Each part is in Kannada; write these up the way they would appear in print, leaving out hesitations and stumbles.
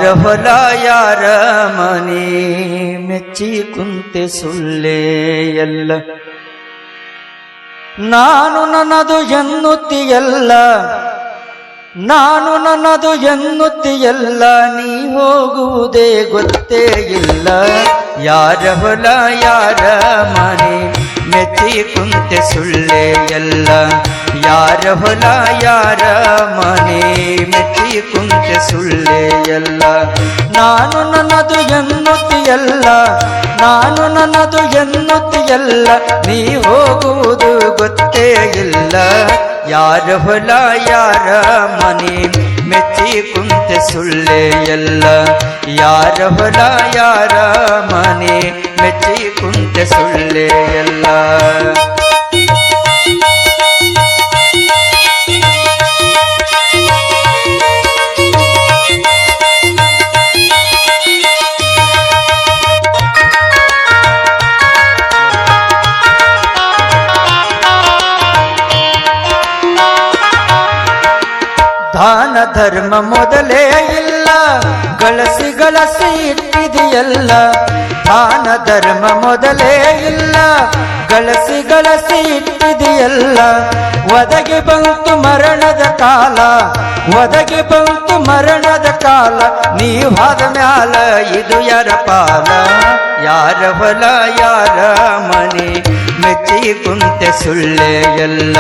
ಯಾರ ಹೊಲ ಯಾರ ಮನೆ ಮೆಚ್ಚಿ ಕುಂತೆ ಸುಳ್ಳೇ ಎಲ್ಲ ನಾನು ನನ್ನದು ಎನ್ನುತ್ತೀಯಲ್ಲ ನಾನು ನನ್ನದು ಎನ್ನುತ್ತೀಯಲ್ಲ ನೀ ಹೋಗುವುದೇ ಗೊತ್ತೇ ಇಲ್ಲ ಯಾರ ಹೊಲ ಯಾರ ಮನೆ ಮೆಚ್ಚಿ ಕುಂತೆ ಸುಳ್ಳೇ ಎಲ್ಲ ಯಾರ ಹೊಲ ಯಾರ ಮನೆ ಮೆಚ್ಚಿ ಕುಂತೆ ಸುಳ್ಳೇ ಎಲ್ಲ ನಾನು ನನ್ನದು ಎನ್ನುತ್ತೀಯಲ್ಲ ನಾನು ನನ್ನದು ಎನ್ನುತ್ತೀಯಲ್ಲ ನೀ ಹೋಗುವುದು ಗೊತ್ತೇ ಇಲ್ಲ ಯಾರ ಹೊಲ ಯಾರ ಮನೆ ಮೆಚ್ಚಿ ಕುಂತೆ ಸುಳ್ಳೇ ಎಲ್ಲ ಯಾರ ಹೊಲ ಯಾರ ಮನೆ ಮೆಚ್ಚಿ ಕುಂತೆ ಸುಳ್ಳೇ ಎಲ್ಲ ದಾನ ಧರ್ಮ ಮೊದಲೇ ಇಲ್ಲ ಗಳಿಸಿ ಗಳಿಸಿ ಇಟ್ಟಿದೆಯಲ್ಲ ದಾನ ಧರ್ಮ ಮೊದಲೇ ಇಲ್ಲ ಗಳಿಸಿ ಗಳಿಸಿ ಇಟ್ಟಿದೆಯಲ್ಲ ಒದಗಿ ಬಂತು ಮರಣದ ಕಾಲ ಒದಗಿ ಬಂತು ಮರಣದ ಕಾಲ ನೀವಾದ ಮ್ಯಾಲ ಇದು ಯಾರ ಪಾಲ ಯಾರ ಹೊಲ ಯಾರ ಮನೆ ಮೆಚ್ಚಿ ಕುಂತೆ ಸುಳ್ಳೇ ಎಲ್ಲ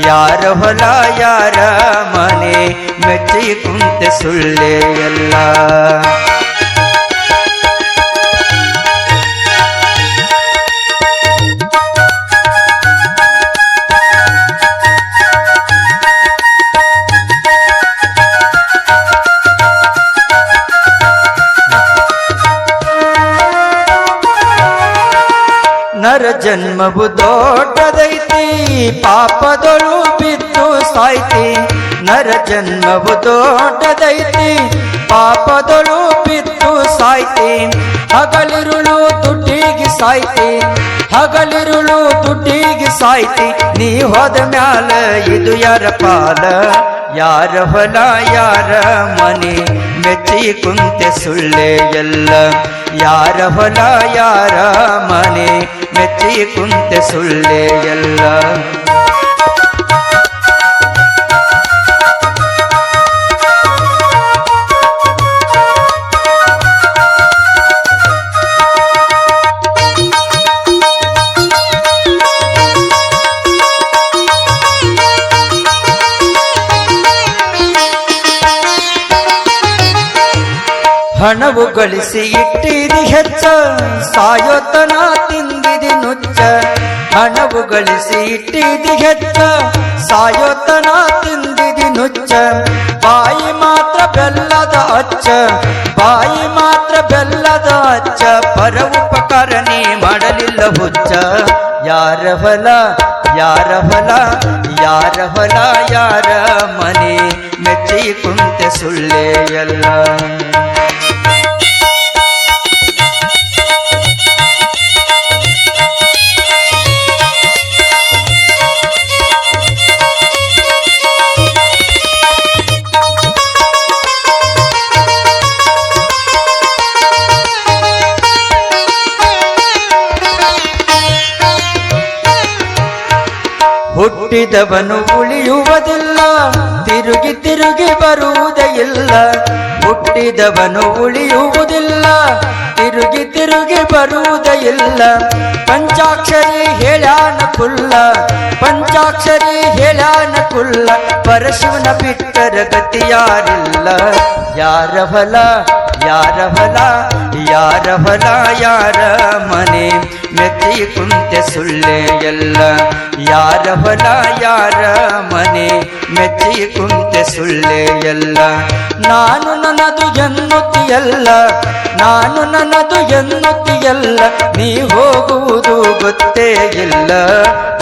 ಯಾರ ಹೊಲ ಯಾರ ಮನೆ ಮೆಚ್ಚಿ ಕುಂತೆ ಸುಳ್ಳೇ ಎಲ್ಲ ನರ ಜನ್ಮವು ದೊಡ್ಡದೈತಿ ಪಾಪದೊಳು ಬಿದ್ದು ಸಾಯ್ತಿ ನರ ಜನ್ಮವು ದೊಡ್ಡದೈತಿ ಪಾಪದೊಳು ಬಿದ್ದು ಸಾಯ್ತಿ ಹಗಲಿರುಳು ದುಡ್ಡಿಗೆ ಸಾಯ್ತಿ ಹಗಲಿರುಳು ದುಡ್ಡಿಗೆ ಸಾಯ್ತಿ ನೀ ಹೋದ ಮ್ಯಾಲ ಇದು ಯಾರ ಪಾಲ ಯಾರ ಹೊಲ ಯಾರ ಮನೆ ಮೆಚ್ಚಿ ಕುಂತೆ ಸುಳ್ಳೇ ಎಲ್ಲ ಯಾರ ಹೊಲ ಯಾರ ಮನೆ ಮೆಚ್ಚಿ ಕುಂತೆ ಸುಳ್ಳೇ ಎಲ್ಲ ಹಣವು ಗಳಿಸಿ ಇಟ್ಟಿದಿ ಹೆಚ್ಚ ಸಾಯೋತನ ತಿಂದಿದಿ ನುಚ್ಚ ಹಣವು ಗಳಿಸಿ ಇಟ್ಟಿದಿ ಹೆಚ್ಚ ಸಾಯೋತನ ತಿಂದಿದಿ ನುಚ್ಚ ಬಾಯಿ ಮಾತ್ರ ಬೆಲ್ಲದ ಅಚ್ಚ ಬಾಯಿ ಮಾತ್ರ ಬೆಲ್ಲದ ಅಚ್ಚ ಪರ ಉಪಕಾರ ನೀ ಮಾಡಲಿಲ್ಲ ಹುಚ್ಚ ಯಾರ ಹೊಲ ಯಾರ ಹೊಲ ಯಾರ ಹೊಲ ಯಾರ ಮನೆ ಮೆಚ್ಚಿ ಕುಂತೆ ಸುಳ್ಳೇ ಎಲ್ಲ ಹುಟ್ಟಿದವನು ಉಳಿಯುವುದಿಲ್ಲ ತಿರುಗಿ ತಿರುಗಿ ಬರುವುದೇ ಇಲ್ಲ ಹುಟ್ಟಿದವನು ಉಳಿಯುವುದಿಲ್ಲ ತಿರುಗಿ ತಿರುಗಿ ಬರುವುದೇ ಇಲ್ಲ ಪಂಚಾಕ್ಷರಿ ಹೇಳ್ಯಾನ ಕುಲ್ಲ ಪಂಚಾಕ್ಷರಿ ಹೇಳ್ಯಾನ ಕುಲ್ಲ ಪರಶಿವನ ಬಿಟ್ಟರ ಗತಿ ಯಾರಿಲ್ಲ ಯಾರ ಹೊಲ ಯಾರ ಹೊಲ ಯಾರ ಹೊಲ ಯಾರ ಮನೆ ಮೆಚ್ಚಿ ಕುಂತೆ ಸುಳ್ಳೇ ಎಲ್ಲ ಯಾರ ಹೊಲ ಯಾರ ಮನೆ ಮೆಚ್ಚಿ ಕುಂತೆ ಸುಳ್ಳೇ ಎಲ್ಲ ನಾನು ನನ್ನದು ಎನ್ನುತ್ತೀಯಲ್ಲ ನಾನು ನನ್ನದು ಎನ್ನುತ್ತೀಯಲ್ಲ ನೀ ಹೋಗುವುದು ಗೊತ್ತೇ ಇಲ್ಲ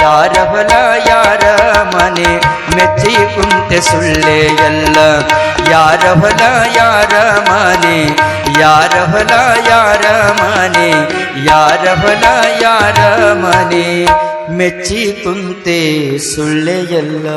ಯಾರ ಹೊಲ ಯಾರ ಮನೆ ಮೆಚ್ಚಿ ಕುಂತೆ ಸುಳ್ಳೇ ಎಲ್ಲ ಯಾರ ಹೊಲ ಯಾರ ಮನೆ ಯಾರ ಹೊಲ ಯಾರ ಮನೆ ಯಾರ ಹೊಲ ಯಾರ ಮನೆ ಮೆಚ್ಚಿ ಕುಂತೆ ಸುಳ್ಳೆ ಎಲ್ಲ